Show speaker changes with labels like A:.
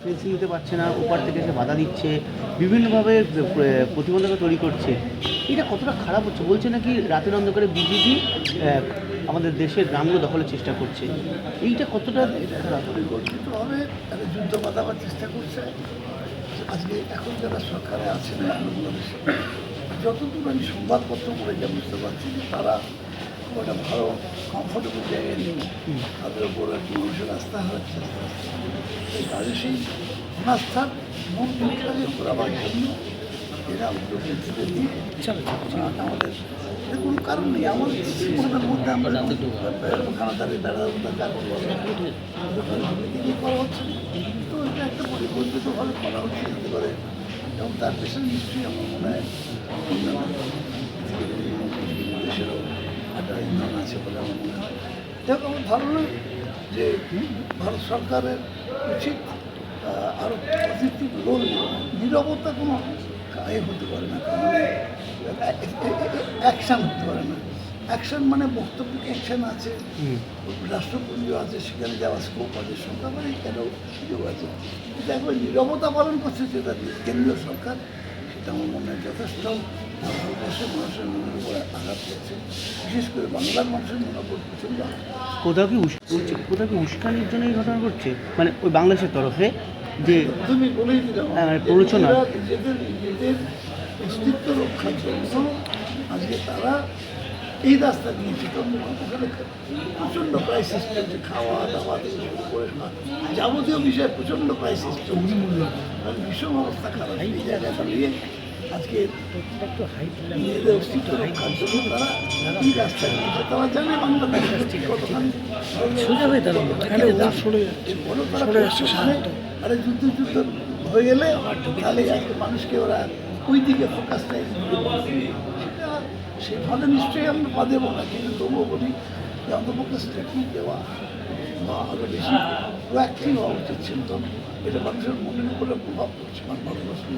A: Fencing নিতে পারছে না, ওপার থেকে এসে বাধা দিচ্ছে, বিভিন্নভাবে প্রতিবন্ধকতা তৈরি করছে। এটা কতটা খারাপ হচ্ছে? বলছে নাকি রাতের অন্ধকারে বিজেপি আমাদের দেশের গ্রামগুলো দখলের চেষ্টা করছে। এইটা কতটা খারাপ?
B: পরিকল্পিতভাবে একটা যুদ্ধ বাঁধাবার চেষ্টা করছে। আজকে এখন যারা সরকারে আছেন বাংলাদেশে, যতদূর আমি সংবাদপত্র পড়ে যা বুঝতে পারছি যে তারা খুব একটা ভালো কমফোর্টেবল জায়গায় নেই। তাদের উপর একটু মানুষের আস্থা হচ্ছে আস্তে আস্তে। এই কাজে সেই অনাস্থার মনটাকে ঘোরাবার জন্য এরা উদ্যোগ নিতে দিয়ে আমাদের কোনো কারণ নেই। আমাদের মনের মধ্যে আমরা ওখানে দাঁড়িয়ে দাঁড়াতে করা হচ্ছে তো এটা একটা পরিকল্পিতভাবে করা হচ্ছে যেতে পারে এবং তার পেছনে নিশ্চয়ই আমার মনে হয় দেশেরও একটা ইন্ধন আছে বলে আমার মনে হয়। দেখো আমার ধারণা যে ভারত সরকারের উচিত আরও পজিটিভ রোল নীরবতা কোনো হতে পারে না, অ্যাকশান হতে পারে না। অ্যাকশান মানে বক্তব্য অ্যাকশান আছে, রাষ্ট্রপুঞ্জ আছে, সেখানে যাওয়ার স্কোপ আছে, সরকারের কেন সুযোগ আছে। কিন্তু একবার নীরবতা পালন করছে যেটা কেন্দ্রীয় সরকার, সেটা আমার মনে হয় যথেষ্ট ভারতবর্ষের মানুষের মনের উপরে আঘাত করছে, বিশেষ করে বাংলার মানুষের মনের উপর প্রচণ্ড আঘাত।
A: কোথাও কি উস্কানির জন্য এই ঘটনা ঘটছে, মানে ওই বাংলাদেশের তরফে যে
B: তুমি বলেই দিলাম
A: প্ররোচনা
B: নিজেদের অস্তিত্ব রক্ষার জন্য আজকে তারা এই রাস্তা নিয়েছে। কারণ ওখানে প্রচণ্ড ক্রাইসিস চলছে, খাওয়া দাওয়া থেকে শুরু করে যাবতীয় বিষয়ে প্রচণ্ড ক্রাইসিস চলছে, ভীষণ অবস্থা খারাপ। এই জায়গায় দাঁড়িয়ে আজকে নিজেদের অস্তিত্ব রক্ষার জন্য তারা এই রাস্তা নিয়েছে। তারা জানে বাংলাদেশ আরে যুদ্ধ হয়ে গেলে তাহলে আজকে মানুষকে ওরা ওই দিকে ফোকাসটা সেটা সেভাবে নিশ্চয়ই আমরা পা দেবো না, কিন্তু তবুও বলি যে অন্তপক্ষে স্টেটমেন্ট দেওয়া বা আরও বেশি প্রোঅ্যাক্টিভ হওয়া উচিত ছিল। এটা মানুষের মনের উপরে প্রভাব পড়ছে, ভারতবর্ষের